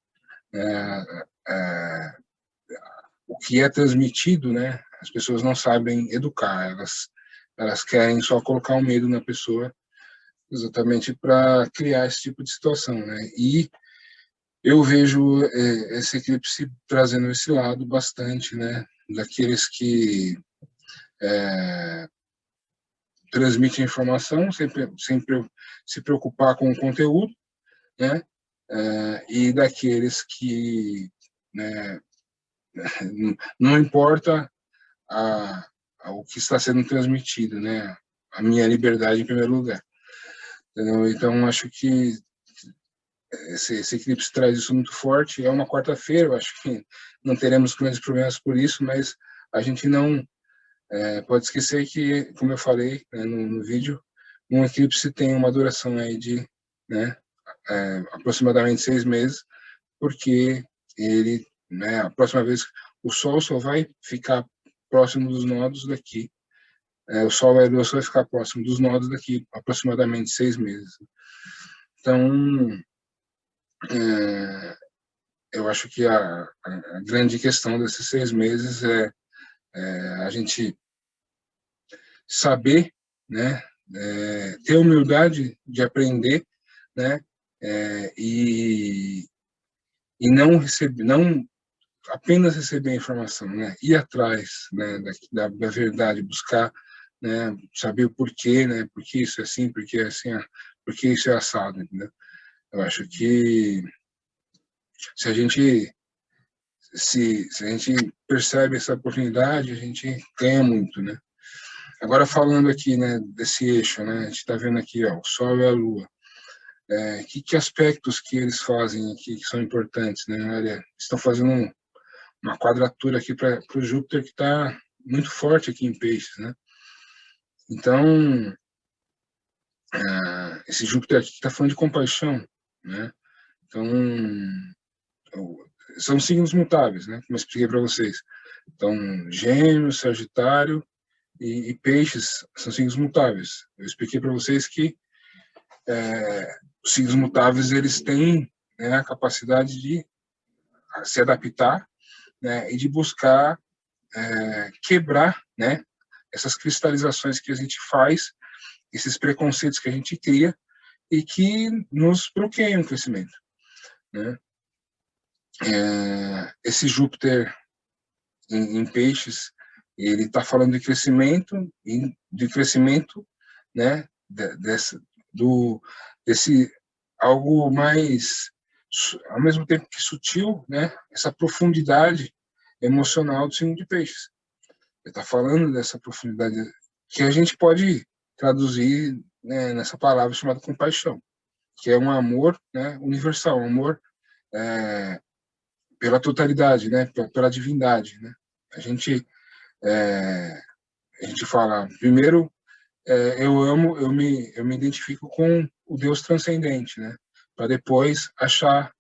Speaker 1: O que é transmitido, né? As pessoas não sabem educar, elas querem só colocar o medo na pessoa, exatamente para criar esse tipo de situação, né? E eu vejo esse eclipse trazendo esse lado bastante, né? Daqueles que transmitem informação sempre se preocupar com o conteúdo, né? E daqueles que, né, não importa o que está sendo transmitido, né? A minha liberdade em primeiro lugar. Entendeu? Então, acho que esse eclipse traz isso muito forte. É uma quarta-feira, eu acho que não teremos grandes problemas por isso, mas a gente não pode esquecer que, como eu falei, né, no vídeo, um eclipse tem uma duração aí de, né, aproximadamente 6 meses, porque ele, né, a próxima vez, o Sol só vai ficar próximo dos nodos daqui, o Sol e a Lua só vai ficar próximo dos nodos daqui aproximadamente 6 meses. Então, eu acho que a grande questão desses 6 meses a gente saber, né, ter humildade de aprender, né, e não apenas receber a informação, né, ir atrás, né, da verdade, buscar, né, saber o porquê, né, por que isso é assim, por que é assim, por que isso é assado, entendeu? Eu acho que se a gente se a gente percebe essa oportunidade, a gente ganha muito, né? Agora falando aqui, né, desse eixo, né, a gente está vendo aqui, ó, o Sol e a Lua. Que aspectos que eles fazem aqui que são importantes, né? Olha, estão fazendo uma quadratura aqui para o Júpiter que está muito forte aqui em Peixes, né? Então, esse Júpiter aqui está falando de compaixão, né? Então, são signos mutáveis, né? Como eu expliquei para vocês. Então, Gêmeos, Sagitário e Peixes são signos mutáveis. Eu expliquei para vocês que os signos mutáveis eles têm, né, a capacidade de se adaptar, né, e de buscar quebrar, né, essas cristalizações que a gente faz, esses preconceitos que a gente cria e que nos bloqueiam o crescimento, né? Esse Júpiter em Peixes, ele está falando de crescimento, né, desse algo mais, ao mesmo tempo que sutil, né, essa profundidade emocional do signo de Peixes. Ele está falando dessa profundidade que a gente pode traduzir, né, nessa palavra chamada compaixão, que é um amor, né, universal, um amor pela totalidade, né, pela divindade, né? A gente A gente fala, primeiro, eu me identifico com o Deus transcendente, né? Para depois achar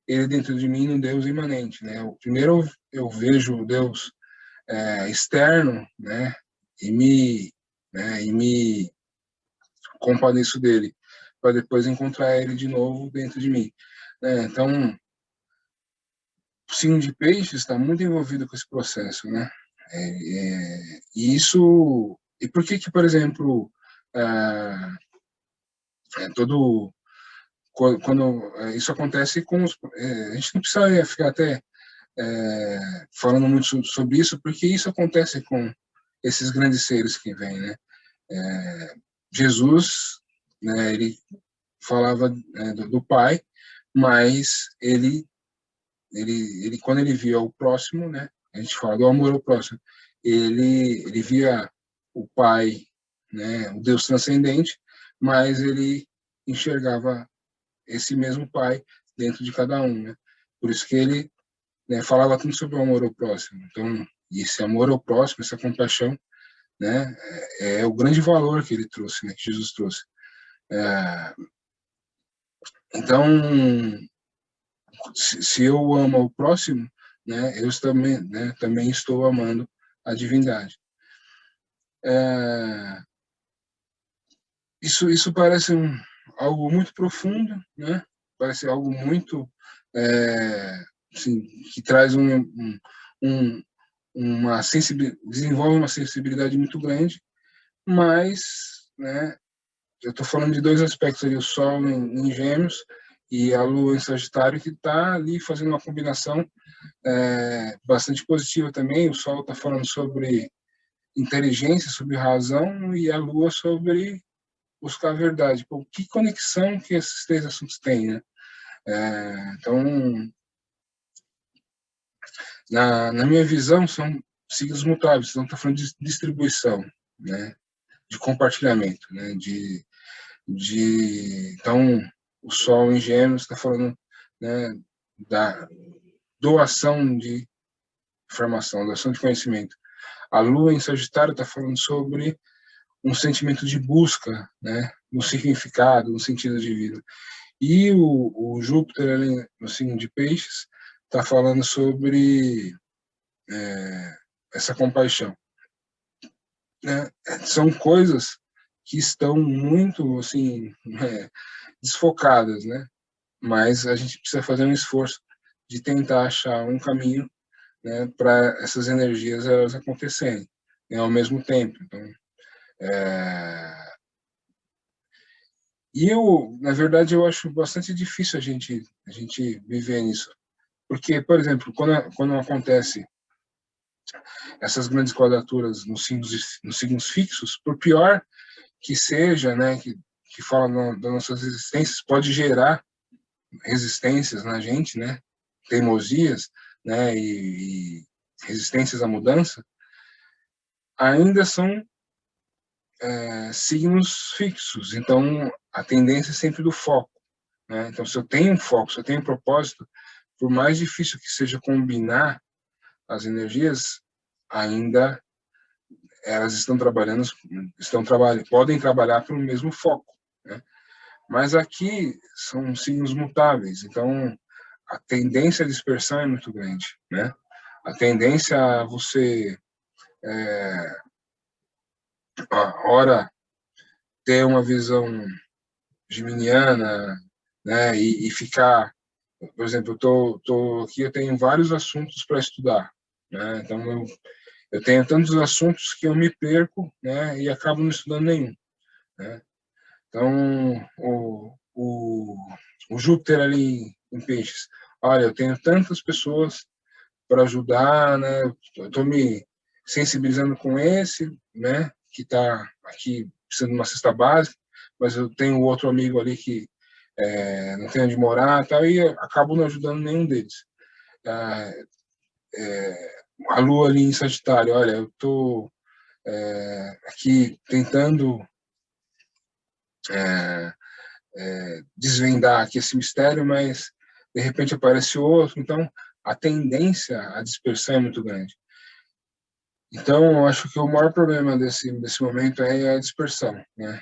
Speaker 1: ele dentro de mim no Deus imanente, né? Primeiro eu vejo o Deus externo, né? E me compadeço dele, para depois encontrar ele de novo dentro de mim, né? Então, o signo de Peixes está muito envolvido com esse processo, né? E isso, e por que que, por exemplo, todo quando isso acontece com os, a gente não precisa ficar até falando muito sobre isso, porque isso acontece com esses grandes seres que vêm, né? Jesus, né, ele falava do Pai, mas ele quando ele via o próximo, né? A gente fala do amor ao próximo. Ele via o Pai, né? O Deus transcendente, mas ele enxergava esse mesmo Pai dentro de cada um, né? Por isso que ele, né, falava tanto sobre o amor ao próximo. Então, esse amor ao próximo, essa compaixão, né, é o grande valor que ele trouxe, né, que Jesus trouxe. Então, se eu amo o próximo, né, eu também, né, também estou amando a divindade. Isso parece algo muito profundo, né? Parece algo muito assim, que traz um, uma sensibilidade, desenvolve uma sensibilidade muito grande, mas, né, eu estou falando de dois aspectos ali, o Sol em Gêmeos e a Lua em Sagitário, que está ali fazendo uma combinação bastante positiva também. O Sol está falando sobre inteligência, sobre razão, e a Lua sobre buscar a verdade. Pô, que conexão que esses três assuntos têm, né? Então, na minha visão, são signos mutáveis. Então, está falando de distribuição, né? De compartilhamento, né? Então, o Sol em Gêmeos está falando, né, da doação de informação, doação de conhecimento. A Lua em Sagitário está falando sobre um sentimento de busca, né, no significado, no sentido de vida. E o Júpiter, ali no signo de Peixes, está falando sobre essa compaixão. Né? São coisas que estão muito, assim, desfocadas, né? Mas a gente precisa fazer um esforço de tentar achar um caminho, né, para essas energias elas acontecerem, né, ao mesmo tempo. Então, na verdade, eu acho bastante difícil a gente viver nisso, porque, por exemplo, quando acontece essas grandes quadraturas nos signos fixos, por pior que seja, né, que fala das nossas resistências, pode gerar resistências na gente, né, teimosias, né, e resistências à mudança, ainda são signos fixos. Então, a tendência é sempre do foco, né? Então, se eu tenho um foco, se eu tenho um propósito, por mais difícil que seja combinar as energias, ainda elas podem trabalhar pelo mesmo foco, né? Mas aqui são signos mutáveis, então a tendência à dispersão é muito grande, né? A tendência a você, ora, ter uma visão geminiana, né? E ficar, por exemplo, tô aqui, eu tenho vários assuntos para estudar, né? Então eu tenho tantos assuntos que eu me perco, né? E acabo não estudando nenhum, né? Então o Júpiter ali em Peixes, olha, eu tenho tantas pessoas para ajudar, né? Eu estou me sensibilizando com esse, né? Que está aqui precisando de uma cesta básica, mas eu tenho outro amigo ali que não tem onde morar, tal, e acabo não ajudando nenhum deles. A Lua ali em Sagitário, olha, eu estou aqui tentando desvendar aqui esse mistério, mas de repente aparece outro, então a tendência à dispersão é muito grande. Então, eu acho que o maior problema desse momento é a dispersão, né?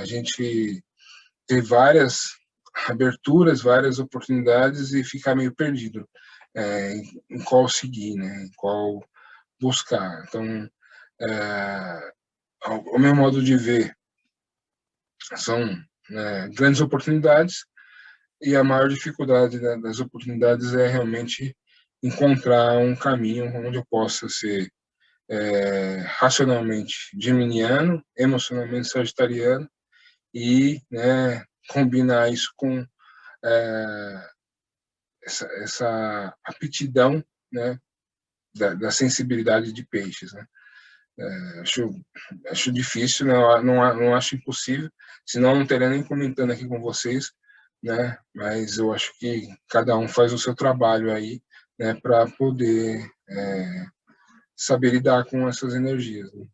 Speaker 1: A gente ter várias aberturas, várias oportunidades e ficar meio perdido em qual seguir, né? Em qual buscar. Então, ao meu modo de ver, são grandes oportunidades e a maior dificuldade das oportunidades é realmente encontrar um caminho onde eu possa ser racionalmente geminiano, emocionalmente sagitariano e, né, combinar isso com essa aptidão, né, da sensibilidade de peixes, né? Acho difícil, não acho impossível, senão não teria nem comentando aqui com vocês, né? Mas eu acho que cada um faz o seu trabalho aí, né, para poder saber lidar com essas energias, né?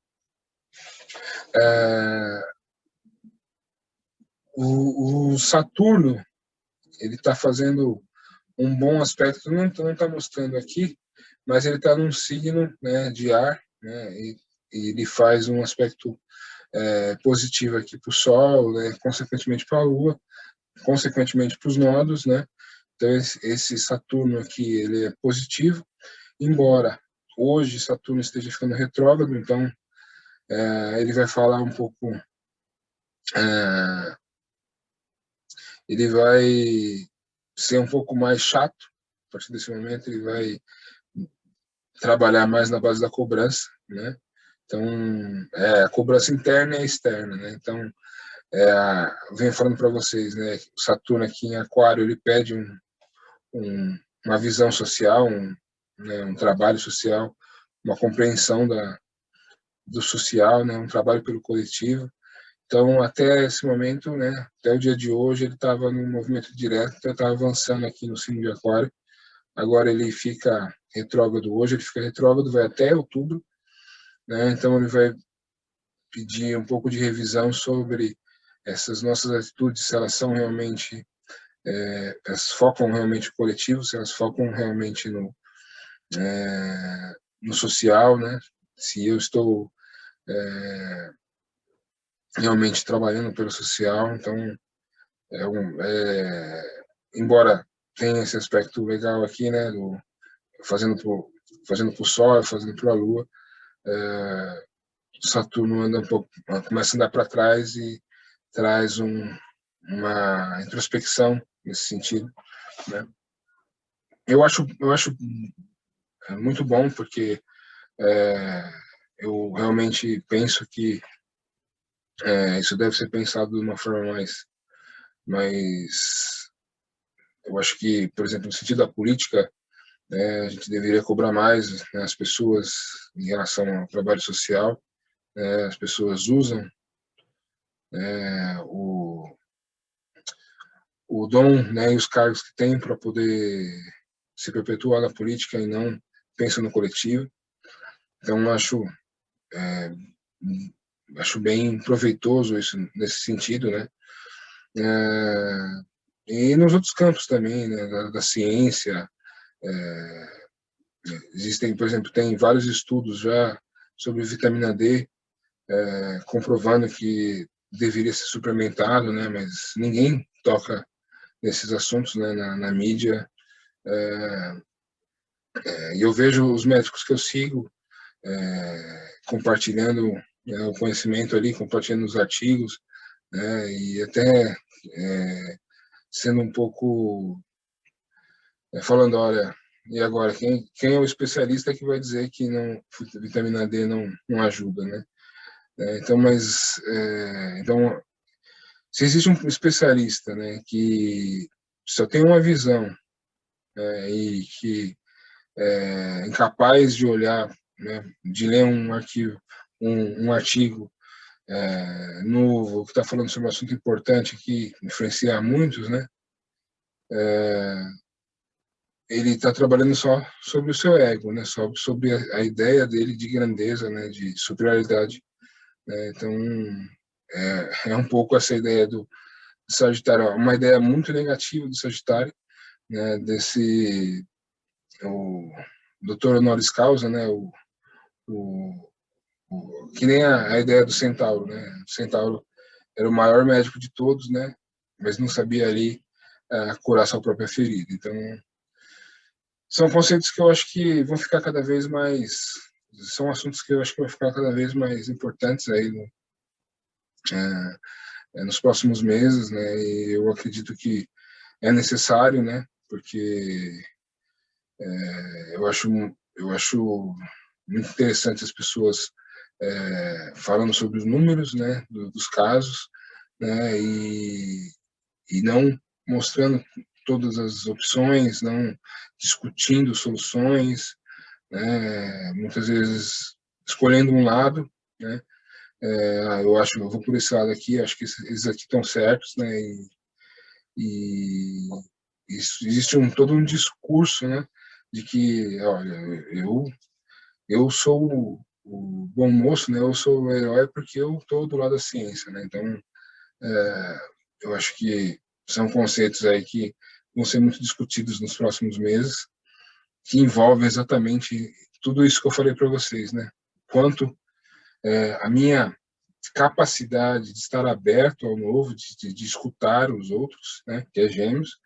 Speaker 1: O Saturno, ele está fazendo um bom aspecto, não está mostrando aqui, mas ele está num signo, né, de ar, né, e ele faz um aspecto positivo aqui para o Sol, né, consequentemente para a Lua, consequentemente para os nodos, né? Então esse Saturno aqui ele é positivo, embora hoje Saturno esteja ficando retrógrado, então ele vai falar um pouco, ele vai ser um pouco mais chato. A partir desse momento ele vai trabalhar mais na base da cobrança, né? Então a cobrança interna e externa, né? Então venho falando para vocês, né? O Saturno aqui em Aquário ele pede uma visão social, né, um trabalho social, uma compreensão do social, né, um trabalho pelo coletivo. Então, até esse momento, né, até o dia de hoje, ele estava no movimento direto, então estava avançando aqui no signo de Aquário. Agora ele fica retrógrado hoje, ele fica retrógrado, vai até outubro, né, então ele vai pedir um pouco de revisão sobre essas nossas atitudes, se elas são realmente, elas focam realmente no coletivo, se elas focam realmente no social, né? Se eu estou realmente trabalhando pelo social, então embora tenha esse aspecto legal aqui, né? Fazendo pro Sol, fazendo para a Lua, Saturno anda um pouco, começa a andar para trás e traz uma introspecção nesse sentido, né? Eu acho muito bom porque eu realmente penso que isso deve ser pensado de uma forma mais, eu acho que, por exemplo, no sentido da política, né, a gente deveria cobrar mais, né, as pessoas em relação ao trabalho social, né, as pessoas usam o dom, né, e os cargos que têm para poder se perpetuar na política e não pensam no coletivo. Então, acho bem proveitoso isso nesse sentido, né? E nos outros campos também, né, da ciência, existem, por exemplo, tem vários estudos já sobre vitamina D, comprovando que deveria ser suplementado, né, mas ninguém toca nesses assuntos, né, na mídia. E eu vejo os médicos que eu sigo compartilhando, né, o conhecimento ali, compartilhando os artigos, né, e até sendo um pouco falando, olha, e agora quem é o especialista que vai dizer que não vitamina D não ajuda, né? Então, mas então se existe um especialista, né, que só tem uma visão, e que é incapaz de olhar, né, de ler um arquivo, um artigo novo que está falando sobre um assunto importante que influencia muitos, né? Ele está trabalhando só sobre o seu ego, né? Só sobre a ideia dele de grandeza, né? De superioridade, né? Então é um pouco essa ideia do Sagitário, uma ideia muito negativa do Sagitário, né? Desse o Dr. Honoris Causa, né? o, que nem a ideia do Centauro, né? O Centauro era o maior médico de todos, né? Mas não sabia ali curar sua própria ferida. Então, são conceitos que eu acho que vão ficar cada vez mais, são assuntos que eu acho que vão ficar cada vez mais importantes aí nos próximos meses, né? E eu acredito que é necessário, né? Porque eu acho muito interessante as pessoas falando sobre os números, né? Dos casos, né? E não mostrando todas as opções, não discutindo soluções, né? Muitas vezes escolhendo um lado, né? Eu vou por esse lado aqui, acho que esses aqui estão certos, né? E existe todo um discurso, né? De que, olha, eu sou o bom moço, né? Eu sou o herói porque eu estou do lado da ciência, né? Então, eu acho que são conceitos aí que vão ser muito discutidos nos próximos meses, que envolvem exatamente tudo isso que eu falei para vocês, né? Quanto a minha capacidade de estar aberto ao novo, de escutar os outros, né? Que é Gêmeos,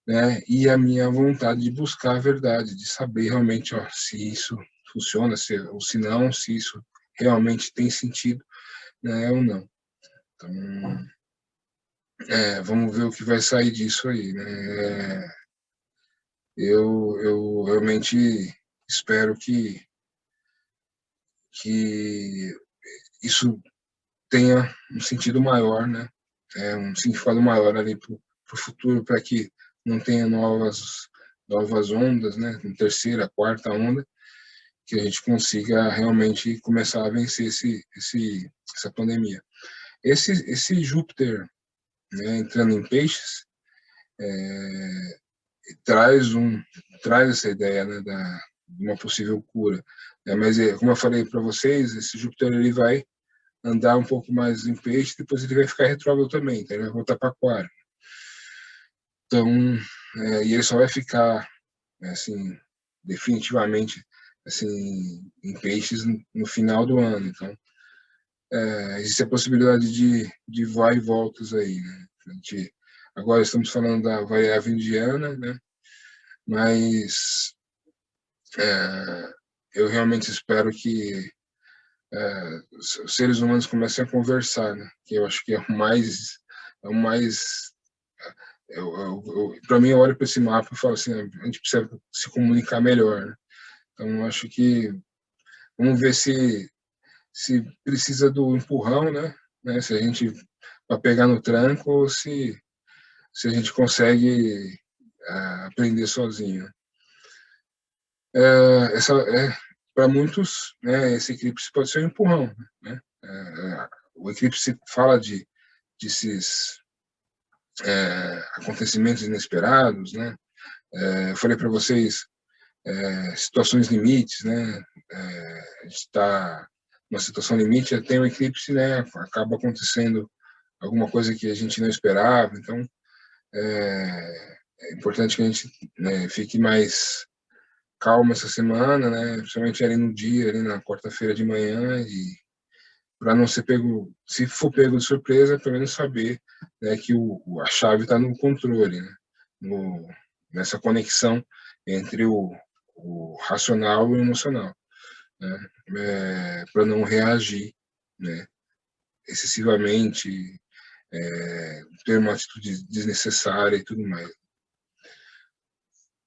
Speaker 1: né? E a minha vontade de buscar a verdade, de saber realmente, ó, se isso funciona, ou se não, se isso realmente tem sentido, né? Ou não. Então, vamos ver o que vai sair disso aí, né? Eu realmente espero que isso tenha um sentido maior, né? Um significado maior ali para o futuro, para que não tenha novas ondas, né? Terceira, quarta onda, que a gente consiga realmente começar a vencer essa pandemia. Esse Júpiter, né, entrando em peixes, traz traz essa ideia, né, de uma possível cura. Mas, como eu falei para vocês, esse Júpiter ele vai andar um pouco mais em peixe, depois ele vai ficar retrógrado também, então ele vai voltar para aquário. Então, e ele só vai ficar, assim, definitivamente, assim, em peixes no final do ano. Então, existe a possibilidade de vai e voltas aí, né? Agora estamos falando da variável indiana, né? Mas eu realmente espero que os seres humanos comecem a conversar, né? Que eu acho que é o mais para mim, eu olho para esse mapa e falo assim, a gente precisa se comunicar melhor, né? Então, eu acho que vamos ver se precisa do empurrão, né? Se a gente vai pegar no tranco ou se a gente consegue aprender sozinho. Para muitos, né, esse eclipse pode ser um empurrão, né? O eclipse fala desses acontecimentos inesperados, né? Eu falei para vocês situações limites, né? A gente está numa situação limite, tem um eclipse, né? Acaba acontecendo alguma coisa que a gente não esperava, então é importante que a gente, né, fique mais calmo essa semana, né? Principalmente ali no dia, ali na quarta-feira de manhã, e para não ser pego, se for pego de surpresa, pelo menos saber, né, que a chave está no controle, né? Nessa conexão entre o racional e o emocional, né? Para não reagir, né, excessivamente, ter uma atitude desnecessária e tudo mais.